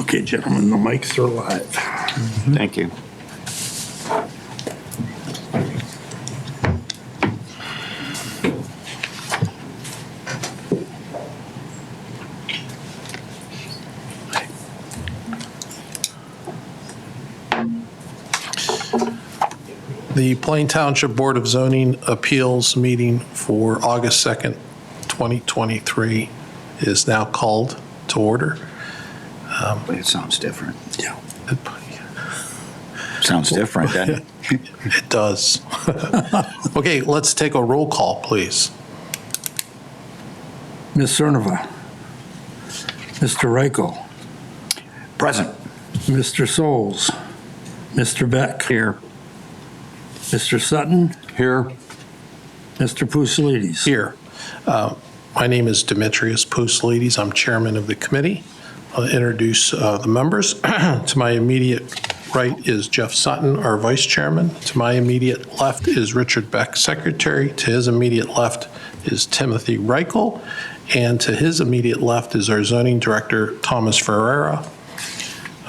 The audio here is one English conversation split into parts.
Okay, gentlemen, the mics are live. Thank you. The Plain Township Board of Zoning Appeals meeting for August 2nd, 2023 is now called to order. But it sounds different. Yeah. Sounds different, doesn't it? It does. Okay, let's take a roll call, please. Ms. Cernova. Mr. Reichel. Present. Mr. Souls. Mr. Beck. Here. Mr. Sutton. Here. Mr. Pusilides. Here. My name is Demetrius Pusilides. I'm chairman of the committee. I'll introduce the members. To my immediate right is Jeff Sutton, our vice chairman. To my immediate left is Richard Beck, secretary. To his immediate left is Timothy Reichel. And to his immediate left is our zoning director, Thomas Ferreira.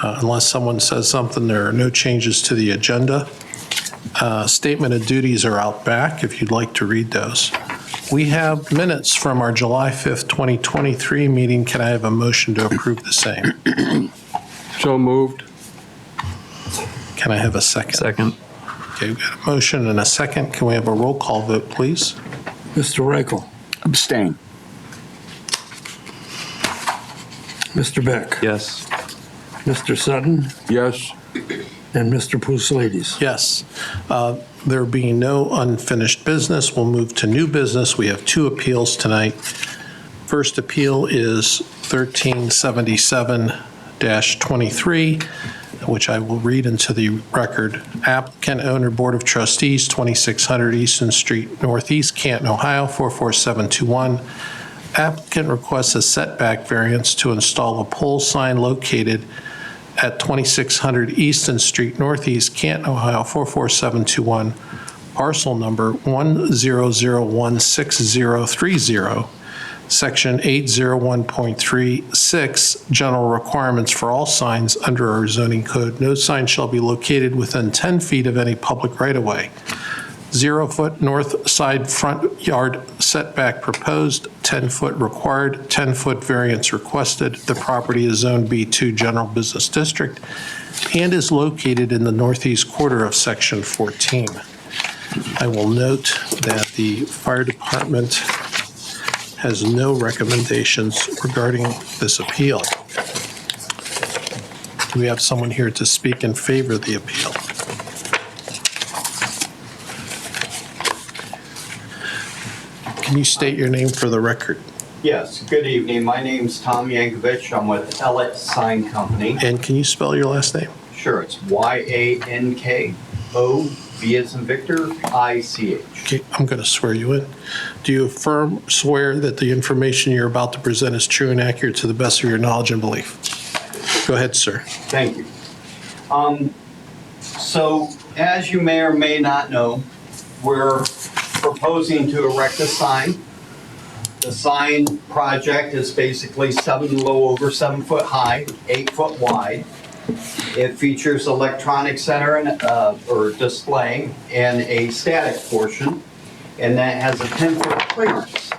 Unless someone says something, there are no changes to the agenda. Statement of duties are out back if you'd like to read those. We have minutes from our July 5th, 2023 meeting. Can I have a motion to approve the same? So moved. Can I have a second? Second. Okay, we've got a motion and a second. Can we have a roll call vote, please? Mr. Reichel. Abstain. Mr. Beck. Yes. Mr. Sutton. Yes. And Mr. Pusilides. Yes. There being no unfinished business, we'll move to new business. We have two appeals tonight. First appeal is 1377-23, which I will read into the record. Applicant, owner, Board of Trustees, 2600 Easton Street, Northeast, Canton, Ohio, 44721. Applicant requests a setback variance to install a pole sign located at 2600 Easton Street, Northeast, Canton, Ohio, 44721, parcel number 100163030, section 801.36, general requirements for all signs under our zoning code. No sign shall be located within 10 feet of any public right-of-way. 0-foot north side front yard setback proposed, 10-foot required, 10-foot variance requested. The property is zoned B2 General Business District and is located in the northeast quarter of Section 14. I will note that the fire department has no recommendations regarding this appeal. Do we have someone here to speak in favor of the appeal? Can you state your name for the record? Yes, good evening. My name's Tom Yankovich. I'm with Ellett Sign Company. And can you spell your last name? Sure, it's Y-A-N-K-O, V as in Victor, I-C-H. Okay, I'm going to swear you in. Do you swear that the information you're about to present is true and accurate to the best of your knowledge and belief? Go ahead, sir. Thank you. So, as you may or may not know, we're proposing to erect a sign. The sign project is basically a little over 7 foot high, 8 foot wide. It features electronic center and or display and a static portion, and that has a 10-foot clearance.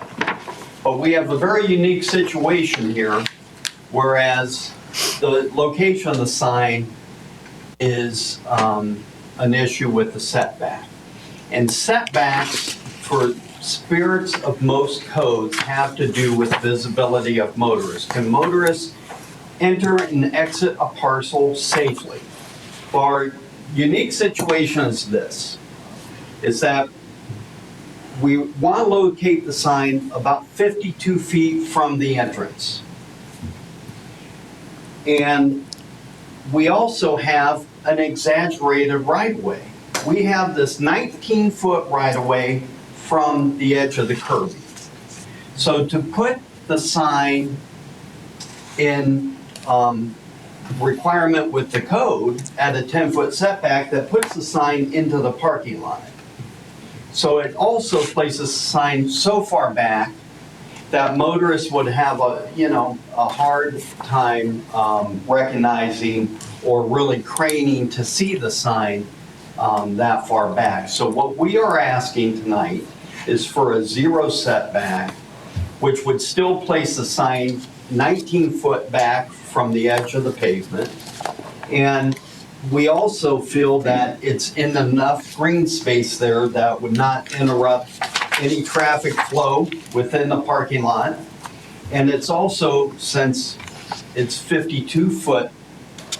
But we have a very unique situation here, whereas the location of the sign is an issue with the setback. And setbacks for spirits of most codes have to do with visibility of motorists. Can motorists enter and exit a parcel safely? Well, our unique situation is this, is that we want to locate the sign about 52 feet from the entrance. And we also have an exaggerated right-of-way. We have this 19-foot right-of-way from the edge of the curb. So to put the sign in requirement with the code at a 10-foot setback, that puts the sign into the parking lot. So it also places the sign so far back that motorists would have a hard time recognizing or really craning to see the sign that far back. So what we are asking tonight is for a 0 setback, which would still place the sign 19 foot back from the edge of the pavement. And we also feel that it's in enough green space there that would not interrupt any traffic flow within the parking lot. And it's also, since it's 52 foot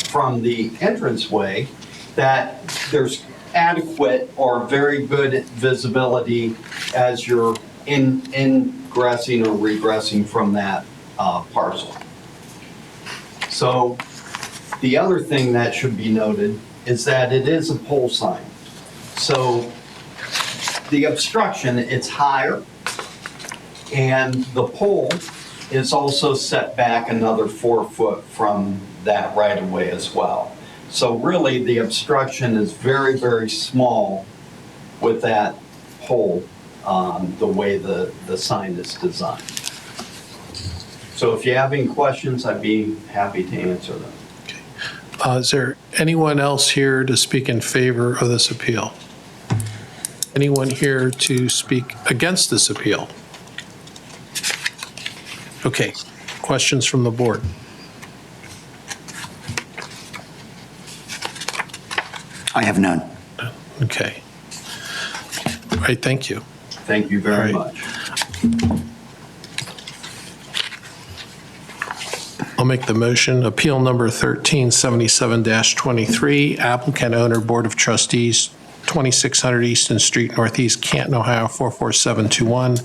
from the entranceway, that there's adequate or very good visibility as you're ingressing or regressing from that parcel. So the other thing that should be noted is that it is a pole sign. So the obstruction, it's higher, and the pole is also set back another 4 foot from that right of way as well. So really, the obstruction is very, very small with that pole, the way the sign is designed. So if you have any questions, I'd be happy to answer them. Is there anyone else here to speak in favor of this appeal? Anyone here to speak against this appeal? Okay, questions from the board? I have none. Okay. All right, thank you. Thank you very All right. much. I'll make the motion. Appeal number 1377-23, applicant owner Board of Trustees, 2600 Easton Street, Northeast Canton, Ohio, 44721.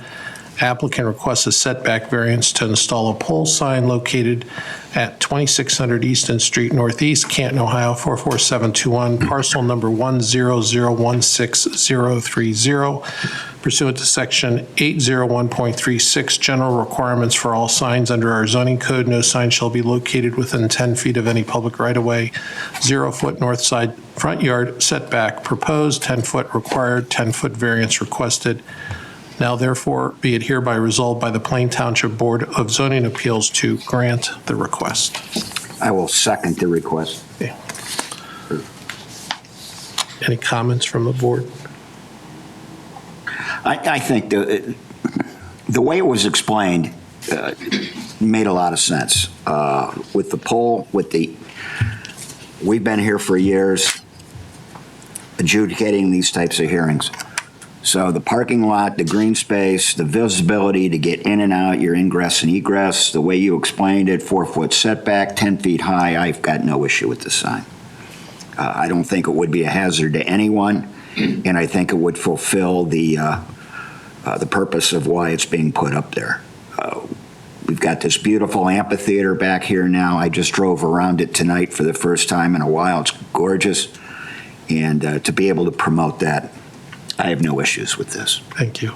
Applicant requests a setback variance to install a pole sign located at 2600 Easton Street, Northeast Canton, Ohio, 44721, parcel number 100163030, pursuant to section 801.36, general requirements for all signs under our zoning code. No sign shall be located within 10 feet of any public right-of-way. 0 foot north side front yard setback proposed, 10 foot required, 10 foot variance requested. Now therefore be it hereby resolved by the Plain Township Board of Zoning Appeals to grant the request. I will second the request. Okay. Any comments from the board? I think the way it was explained made a lot of sense. With the pole, we've been here for years adjudicating these types of hearings. So the parking lot, the green space, the visibility to get in and out, your ingress and egress, the way you explained it, 4 foot setback, 10 feet high, I've got no issue with the sign. I don't think it would be a hazard to anyone, and I think it would fulfill the purpose of why it's being put up there. We've got this beautiful amphitheater back here now. I just drove around it tonight for the first time in a while. It's gorgeous, and to be able to promote that, I have no issues with this. Thank you.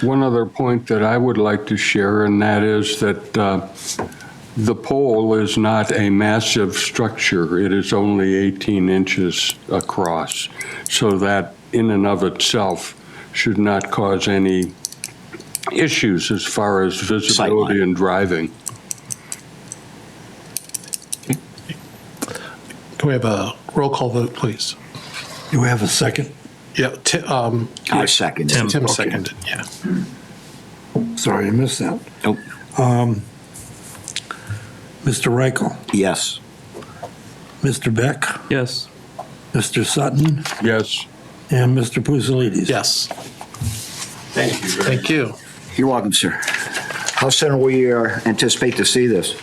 One other point that I would like to share, and that is that the pole is not a massive structure. It is only 18 inches across, so that in and of itself should not cause any issues as far as visibility and driving. Can we have a roll call vote, please? Do we have a second? Yeah, I second it. Tim seconded, yeah. Sorry, I missed that. Nope. Mr. Reichel, Yes. Mr. Beck, Yes. Mr. Sutton, Yes. and Mr. Pucilides. Yes, Thank you very much. thank you. You're welcome, sir. How soon will we anticipate to see this?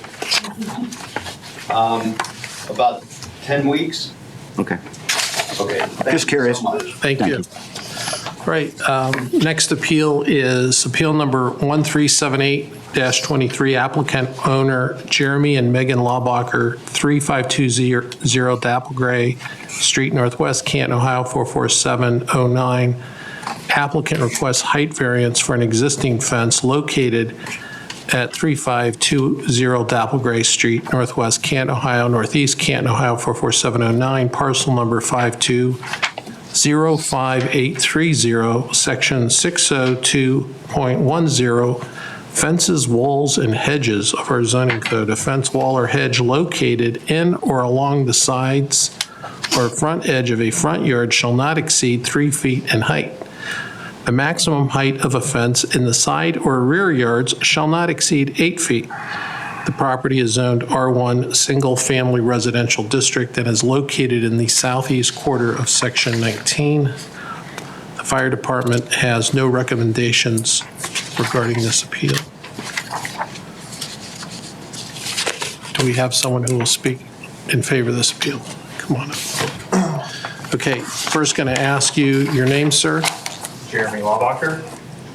About 10 weeks? Okay. Okay. Thank Just you curious. so much. Thank Thank you. you. All right, next appeal is appeal number 1378-23, applicant owner Jeremy and Megan Laubacher, 3520 Dapplegray Street, Northwest Canton, Ohio, 44709. Applicant requests height variance for an existing fence located at 3520 Dapplegray Street, Northwest Canton, Ohio, Northeast Canton, Ohio, 44709, parcel number 5205830, section 602.10, Fences, walls, and hedges of our zoning code. A fence, wall, or hedge located in or along the sides or front edge of a front yard shall not exceed 3 feet in height. The maximum height of a fence in the side or rear yards shall not exceed 8 feet. The property is zoned R1 Single Family Residential District and is located in the southeast quarter of Section 19. The fire department has no recommendations regarding this appeal. Do we have someone who will speak in favor of this appeal? Come on up. Okay, first going to ask you your name, sir. Jeremy Laubacher.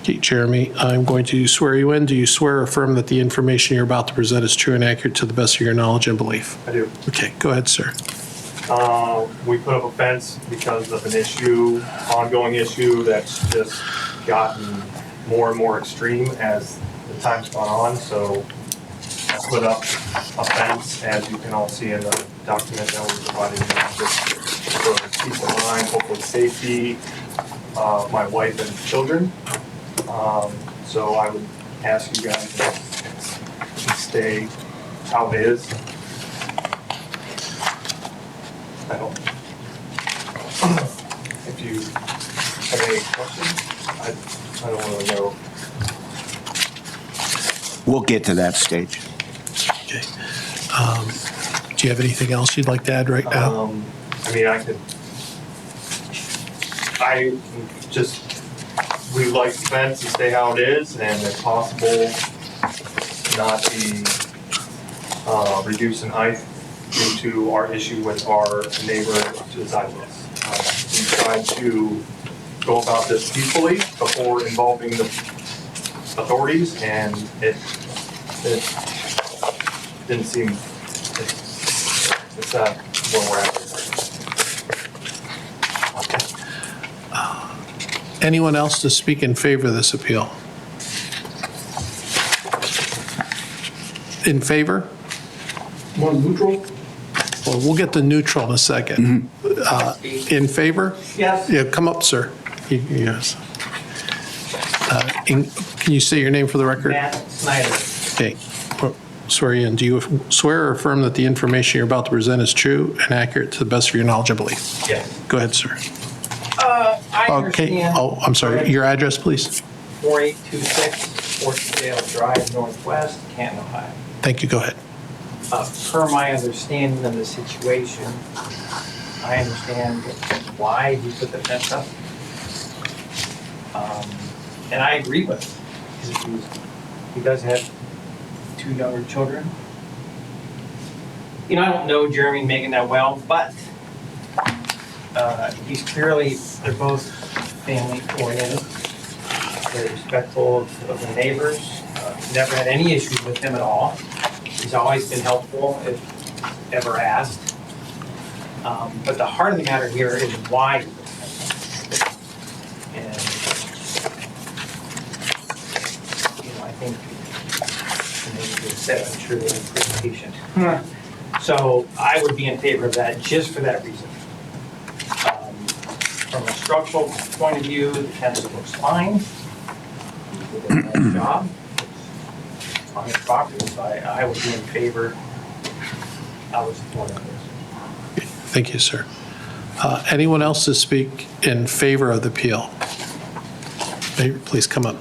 Okay, Jeremy, I'm going to swear you in. Do you swear or affirm that the information you're about to present is true and accurate to the best of your knowledge and belief? I do. Okay, go ahead, sir. We put up a fence because of an issue, ongoing issue that's just gotten more and more extreme as the time's gone on. So I put up a fence, as you can all see in the document that we provided, just for peace of mind, hopefully safety, my wife and children. So I would ask you guys to stay how it is. I don't. If you have any questions, I don't really know. We'll get to that stage. Okay. Do you have anything else you'd like to add right now? I mean, we like the fence to stay how it is, and if possible, not be reduced in height due to our issue with our neighbor to the side of us. We tried to go about this peacefully before involving the authorities, and it didn't seem, it's not where we're at. Anyone else to speak in favor of this appeal? In favor? One neutral? Well, we'll get to neutral in a second. In favor? Yes. Yeah, come up, sir. Yes. Can you say your name for the record? Matt Snyder. Okay. Swear you in. Do you swear or affirm that the information you're about to present is true and accurate to the best of your knowledge and belief? Yes. Go ahead, sir. I Okay. understand. Oh, I'm sorry. Your address, please. 4826 Fortendale Drive, Northwest, Canton, Ohio. Thank you. Go ahead. Per my understanding of the situation, I understand why he put the fence up. And I agree with him. He does have 2 younger children. You know, I don't know Jeremy and Megan that well, but he's clearly, they're both family oriented. They're respectful of the neighbors. Never had any issues with him at all. He's always been helpful if ever asked. But the heart of the matter here is why. And, you know, I think, maybe they said, I'm sure they're pretty patient. So I would be in favor of that just for that reason. From a structural point of view, the fence looks fine. He did a nice job on his property, so I would be in favor. I would support this. Thank you, sir. Anyone else to speak in favor of the appeal? Please come up.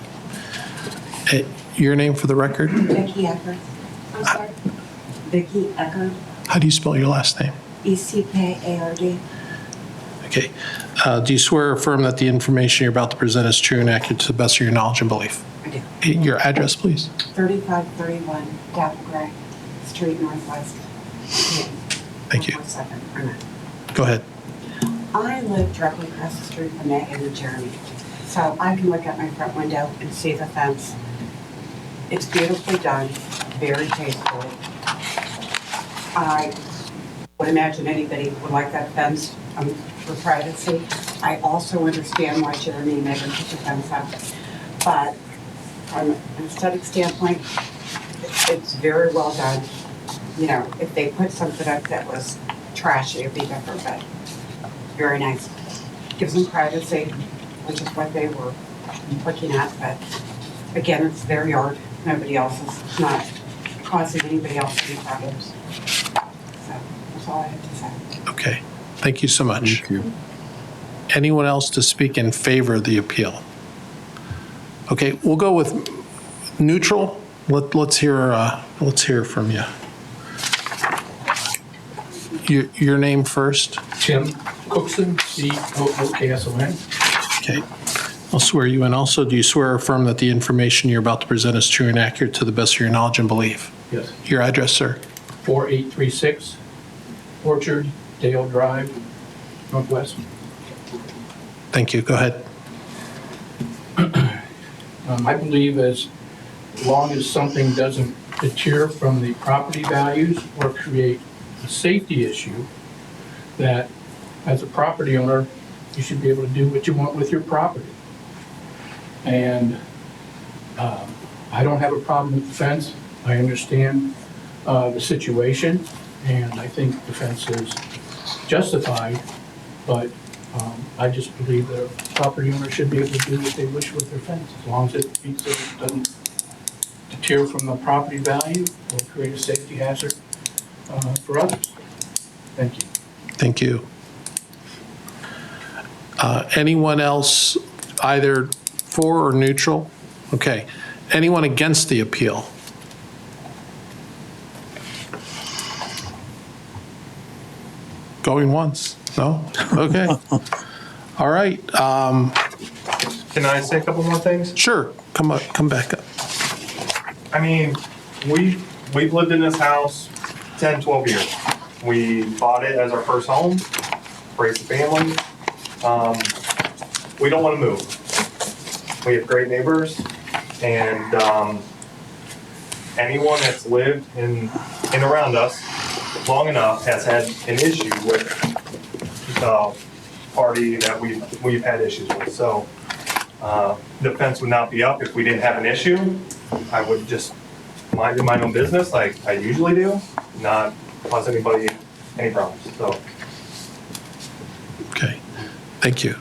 Your name for the record? Vicki Eckert. I'm sorry. Vicki Eckert, How do you spell your last name? ECKARD. Okay. Do you swear or affirm that the information you're about to present is true and accurate to the best of your knowledge and belief? I do. Your address, please. 3531 Dapple Gray Street, Northwest. Thank you. 147. Go ahead. I live directly across the street from Megan and Jeremy, so I can look out my front window and see the fence. It's beautifully done, very tastefully. I would imagine anybody would like that fence for privacy. I also understand why Jeremy and Megan put the fence up, but from an aesthetic standpoint, it's very well done. You know, if they put something up that was trashy, it'd be different, but very nice. Gives them privacy, which is what they were looking at, but again, it's their yard. nobody else is not causing anybody else any problems. So that's all I have to say. Okay, thank you so much. Thank you. Anyone else to speak in favor of the appeal? Okay, we'll go with neutral. Let's hear from you. Your name first. Tim Cookson, C-O-O-K-S-O-N. Okay. I'll swear you in also. Do you swear or affirm that the information you're about to present is true and accurate to the best of your knowledge and belief? Yes. Your address, sir? 4836 Orchard, Dale Drive, Northwest. Thank you. Go ahead. I believe as long as something doesn't deter from the property values or create a safety issue, that as a property owner, you should be able to do what you want with your property. And I don't have a problem with the fence. I understand the situation, and I think the fence is justified, but I just believe that a property owner should be able to do what they wish with their fence, as long as it doesn't deter from the property value or create a safety hazard for others. Thank you. Thank you. Anyone else, either for or neutral? Okay. Anyone against the appeal? Going once? No? Okay. All right. Can I say a couple more things? Sure. Come back up. I mean, we've lived in this house 10, 12 years. We bought it as our first home, raised a family. We don't want to move. We have great neighbors, and anyone that's lived in around us long enough has had an issue with the party that we've had issues with. So the fence would not be up if we didn't have an issue. I would just mind my own business like I usually do, not cause anybody any problems. So. Okay. Thank you.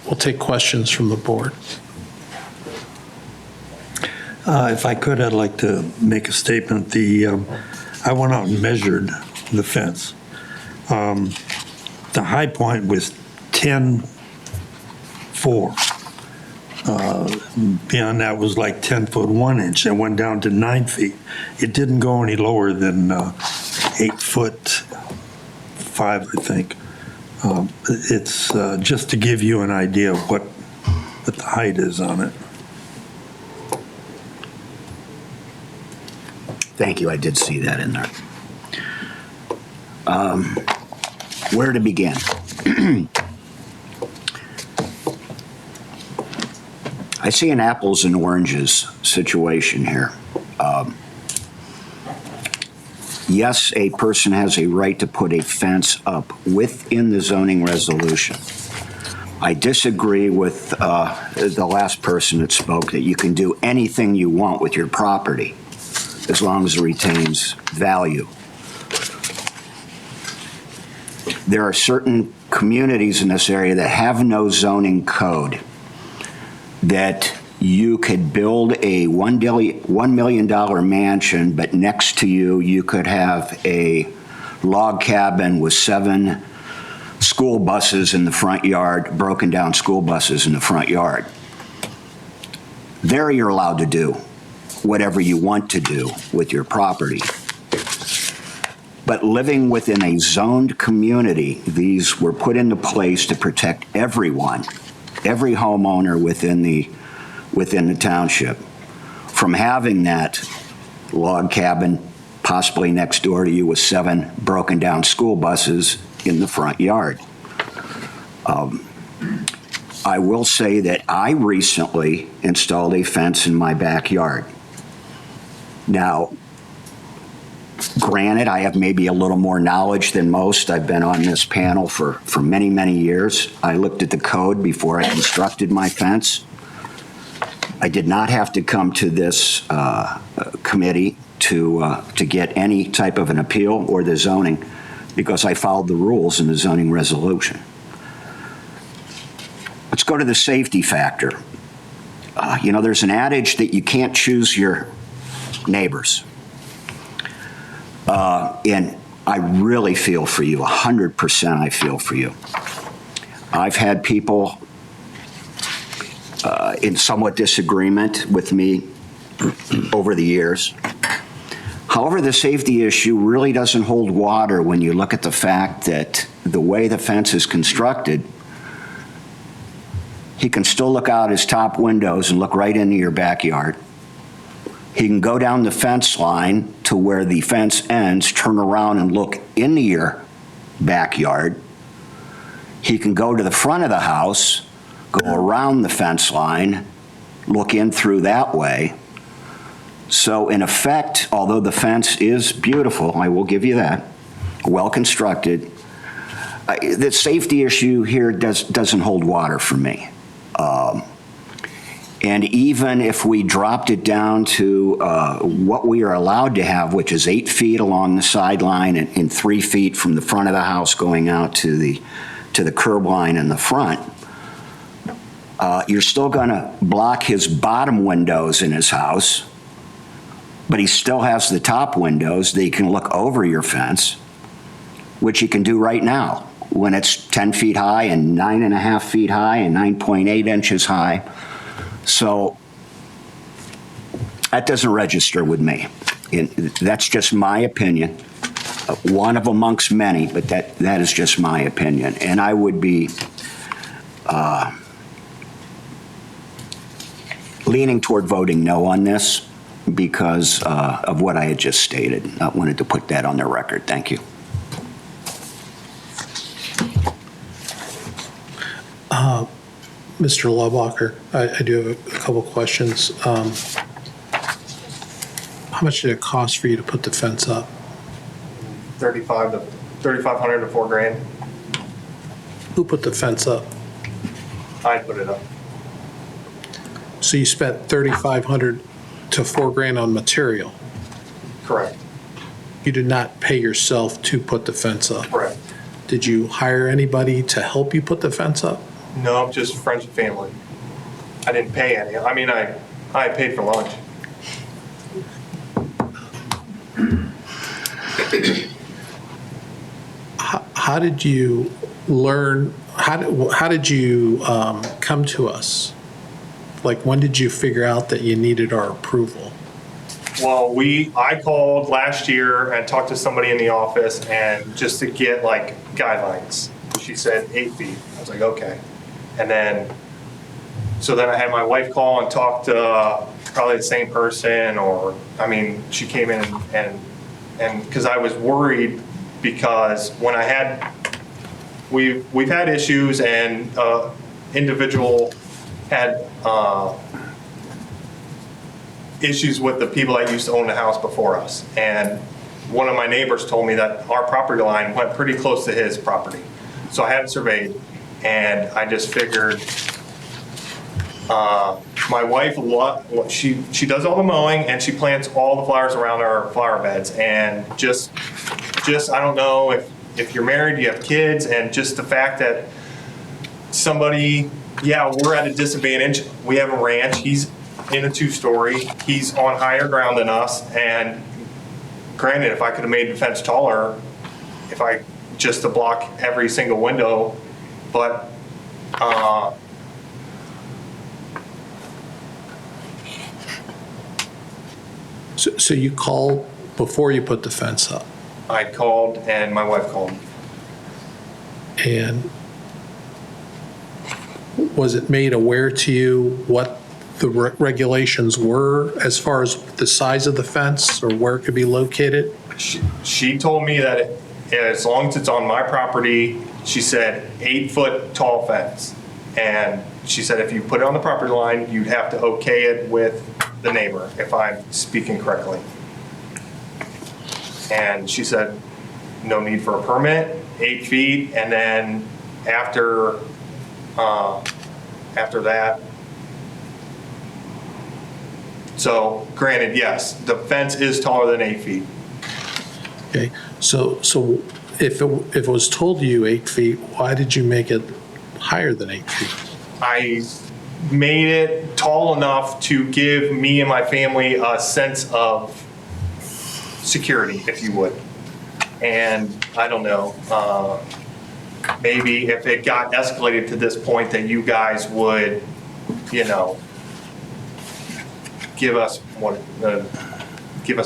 We'll take questions from the board. If I could, I'd like to make a statement. I went out and measured the fence. The high point was 10.4. Beyond that was like 10 foot 1 inch. It went down to 9 feet. It didn't go any lower than 8 foot 5, I think. It's just to give you an idea of what the height is on it. Thank you, I did see that in there. Where to begin? I see an apples and oranges situation here. Yes, a person has a right to put a fence up within the zoning resolution. I disagree with the last person that spoke that you can do anything you want with your property as long as it retains value. There are certain communities in this area that have no zoning code that you could build a $1 million mansion, but next to you could have a log cabin with 7 school buses in the front yard, broken down school buses in the front yard. There you're allowed to do whatever you want to do with your property. But living within a zoned community, these were put into place to protect everyone, every homeowner within the township, from having that log cabin possibly next door to you with 7 broken down school buses in the front yard. I will say that I recently installed a fence in my backyard. Now, granted, I have maybe a little more knowledge than most. I've been on this panel for many, many years. I looked at the code before I constructed my fence. I did not have to come to this committee to get any type of an appeal or the zoning because I followed the rules in the zoning resolution. Let's go to the safety factor. there's an adage that you can't choose your neighbors. And I really feel for you, 100% I feel for you. I've had people in somewhat disagreement with me over the years. However, the safety issue really doesn't hold water when you look at the fact that the way the fence is constructed, he can still look out his top windows and look right into your backyard. He can go down the fence line to where the fence ends, turn around and look into your backyard. He can go to the front of the house, go around the fence line, look in through that way. So in effect, although the fence is beautiful, I will give you that, well constructed, the safety issue here doesn't hold water for me. And even if we dropped it down to what we are allowed to have, which is 8 feet along the sideline and 3 feet from the front of the house going out to the curb line in the front, you're still going to block his bottom windows in his house, but he still has the top windows that he can look over your fence, which he can do right now when it's 10 feet high and 9.5 feet high and 9.8 inches high. So that doesn't register with me. That's just my opinion. One of amongst many, but that is just my opinion. And I would be leaning toward voting no on this because of what I had just stated. I wanted to put that on the record. Thank you. Mr. Laubacher, I do have a couple questions. How much did it cost for you to put the fence up? $3,500 to $4,000. Who put the fence up? I put it up. So you spent $3,500 to $4,000 on material. Correct. You did not pay yourself to put the fence up. Correct. Did you hire anybody to help you put the fence up? No, just friends and family. I didn't pay any. I mean, I paid for lunch. How did you learn, how did you come to us? Like, when did you figure out that you needed our approval? Well, I called last year and talked to somebody in the office and just to get like guidelines. She said 8 feet. I was like, okay. And then I had my wife call and talk to probably the same person, or, I mean, she came in and because I was worried because when we've had issues and individual had issues with the people that used to own the house before us. And one of my neighbors told me that our property line went pretty close to his property. So I had it surveyed, and I just figured, my wife, she does all the mowing and she plants all the flowers around our flower beds. And just I don't know if you're married, you have kids, and just the fact that somebody, yeah, we're at a disadvantage. We have a ranch. He's in a 2-story. He's on higher ground than us. And granted, if I could have made the fence taller, just to block every single window, but So you called before you put the fence up? I called and my wife called. And was it made aware to you what the regulations were as far as the size of the fence or where it could be located? She told me that as long as it's on my property, she said 8-foot tall fence. And she said if you put it on the property line, you'd have to okay it with the neighbor, if I'm speaking correctly. And she said no need for a permit, 8 feet, and then after that. So granted, yes, the fence is taller than 8 feet. Okay, so if it was told to you 8 feet, why did you make it higher than 8 feet? made it tall enough to give me and my family a sense of security, if you would. And I don't know, maybe if it got escalated to this point that you guys would, you know, give us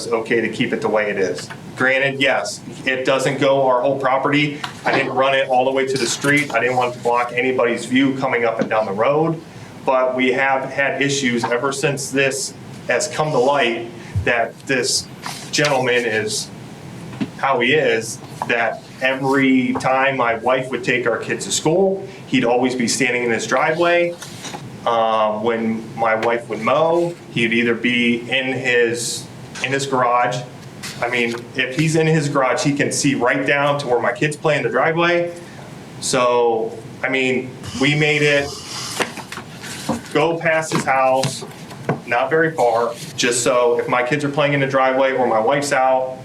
okay to keep it the way it is. Granted, yes, it doesn't go our whole property. I didn't run it all the way to the street. I didn't want to block anybody's view coming up and down the road. But we have had issues ever since this has come to light that this gentleman is how he is, that every time my wife would take our kids to school, he'd always be standing in his driveway. When my wife would mow, he'd either be in his garage. I mean, if he's in his garage, he can see right down to where my kids play in the driveway. So, I mean, we made it go past his house, not very far, just so if my kids are playing in the driveway or my wife's out,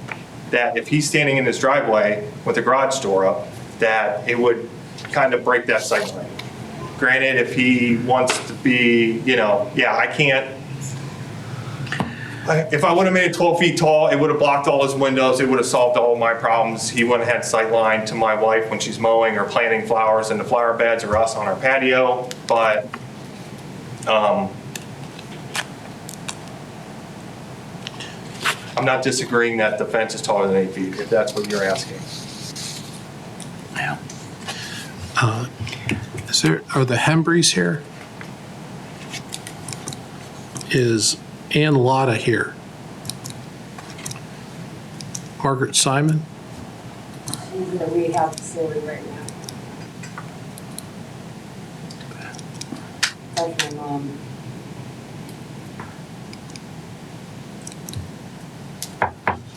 that if he's standing in his driveway with the garage door up, that it would kind of break that sight line. Granted, if he wants to be, you know, yeah, I can't. If I would have made it 12 feet tall, it would have blocked all his windows. It would have solved all my problems. He wouldn't have had sight line to my wife when she's mowing or planting flowers in the flower beds or us on our patio. But I'm not disagreeing that the fence is taller than 8 feet, if that's what you're asking. Yeah. Are the Hembrys here? Is Ann Lotta here? Margaret Simon? She's in the rehab facility right now. That's my mom.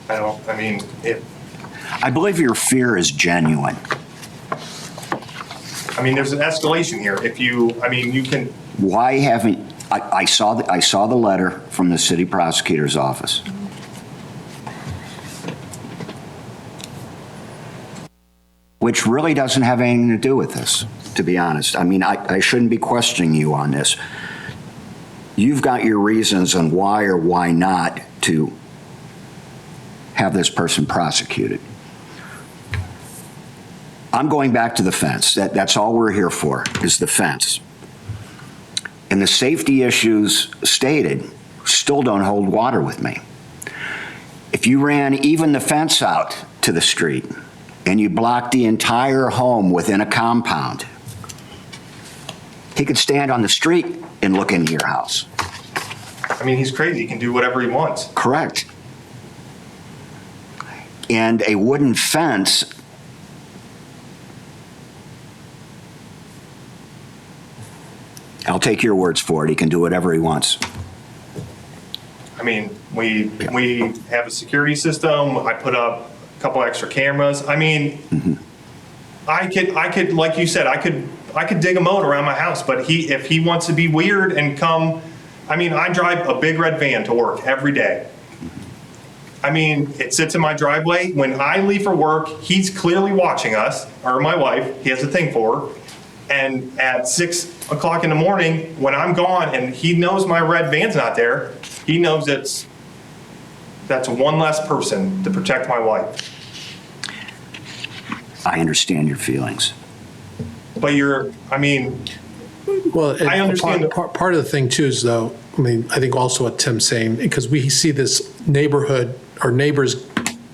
I mean, I believe your fear is genuine. there's an escalation here. If you, you can, Why haven't, I saw the letter from the city prosecutor's office. Which really doesn't have anything to do with this, to be honest. I mean, I shouldn't be questioning you on this. You've got your reasons on why or why not to have this person prosecuted. I'm going back to the fence. That's all we're here for, is the fence. And the safety issues stated still don't hold water with me. If you ran even the fence out to the street and you blocked the entire home within a compound, he could stand on the street and look into your house. he's crazy. He can do whatever he wants. Correct. And a wooden fence, I'll take your words for it. He can do whatever he wants. We have a security system. I put up a couple extra cameras. I could, like you said, I could dig a moat around my house, but if he wants to be weird and come, I drive a big red van to work every day. It sits in my driveway. When I leave for work, he's clearly watching us, or my wife, he has a thing for her. And at 6 o'clock in the morning, when I'm gone and he knows my red van's not there, he knows that's one less person to protect my wife. I understand your feelings. But Well, I understand part of the thing too is though, I think also what Tim's saying, because we see this neighborhood or neighbors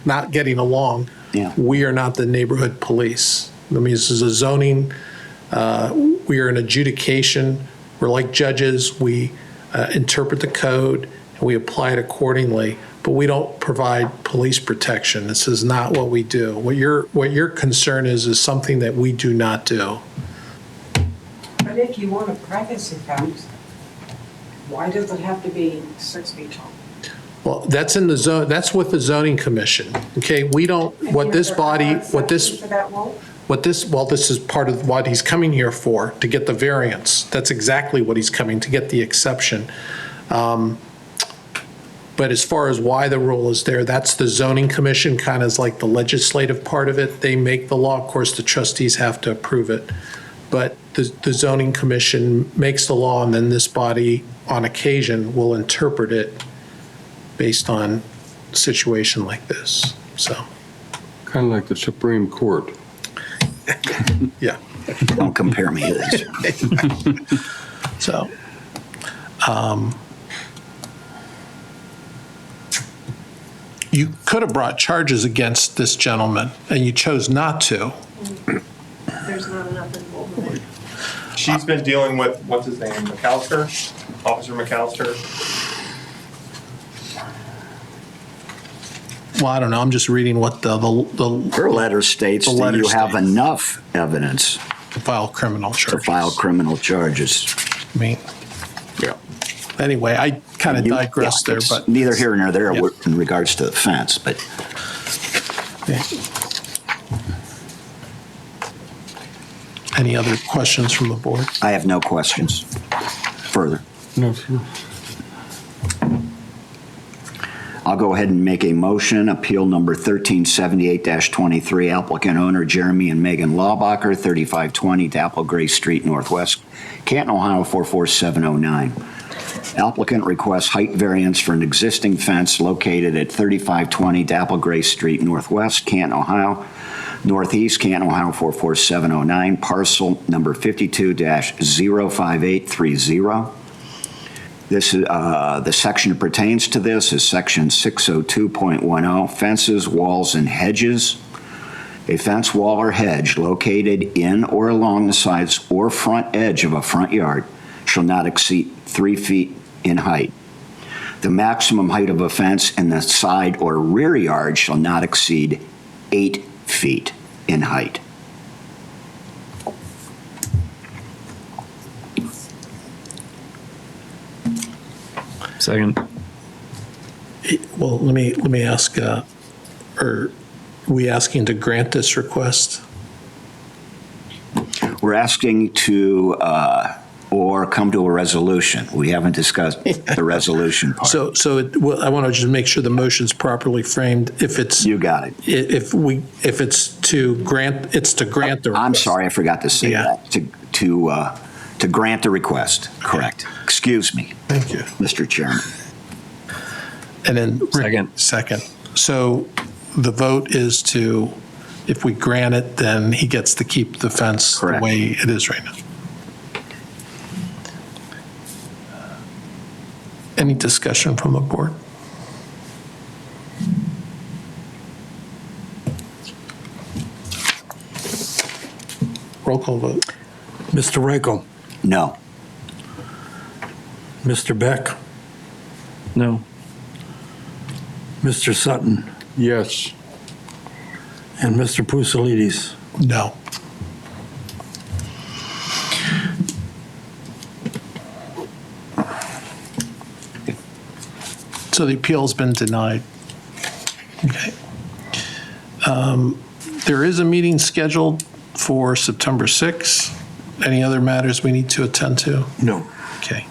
not getting along. Yeah. We are not the neighborhood police. This is a zoning, we are an adjudication. We're like judges. We interpret the code and we apply it accordingly, but we don't provide police protection. This is not what we do. What your concern is something that we do not do. But if you want a privacy fence, why does it have to be 6 feet tall? Well, that's in the zone, that's with the zoning commission. Okay, we don't, what this body, For that wall? this is part of what he's coming here for, to get the variance. That's exactly what he's coming, to get the exception. But as far as why the rule is there, that's the zoning commission, kind of is like the legislative part of it. They make the law. Of course, the trustees have to approve it. But the zoning commission makes the law, and then this body, on occasion, will interpret it based on a situation like this, so, Kind of like the Supreme Court. yeah. Don't compare me to this. So, you could have brought charges against this gentleman, and you chose not to. There's not enough involvement. She's been dealing with, what's his name, McAllister, Officer McAllister. Well, I don't know, I'm just reading what the Her letter states The that letter you have states. enough evidence file criminal to charges. file criminal charges. I mean, Yeah. anyway, I kind of digressed there, It's but. neither here nor there Yeah. in regards to the fence, but Any other questions from the board? I have no questions further. No, sir. I'll go ahead and make a motion, appeal number 1378-23, applicant owner Jeremy and Megan Laubacher, 3520 Dapple Gray Street Northwest, Canton, Ohio 44709. Applicant requests height variance for an existing fence located at 3520 Dapple Gray Street Northwest, Canton, Ohio, Northeast, Canton, Ohio 44709, parcel number 52-05830. This is, the section that pertains to this is section 602.10, fences, walls, and hedges. A fence, wall, or hedge located in or along the sides or front edge of a front yard shall not exceed 3 feet in height. The maximum height of a fence in the side or rear yard shall not exceed 8 feet in height. Second. Well, let me ask, are we asking to grant this request? We're asking to, or come to a resolution. We haven't discussed the resolution part. So well, I want to just make sure the motion's properly framed. If it's, You got it. if it's to grant, it's to grant the request. I'm sorry, I forgot to say Yeah. that. To grant the request, correct. Excuse me, Thank you. Mr. Chairman. And then. Second. Second. So the vote is to, if we grant it, then he gets to keep the fence the Correct. way it is right now. Any discussion from the board? Roll call vote. Mr. Reichel, No. Mr. Beck, No. Mr. Sutton, Yes. and Mr. Pusalides. No. So the appeal's been denied. Okay. There is a meeting scheduled for September 6th. Any other matters we need to attend to? No. Okay.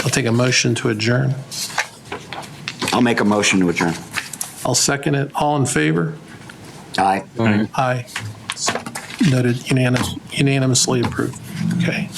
I'll take a motion to adjourn. I'll make a motion to adjourn. I'll second it. All in favor? Aye. Aye. Aye. Noted, unanimously approved. Okay.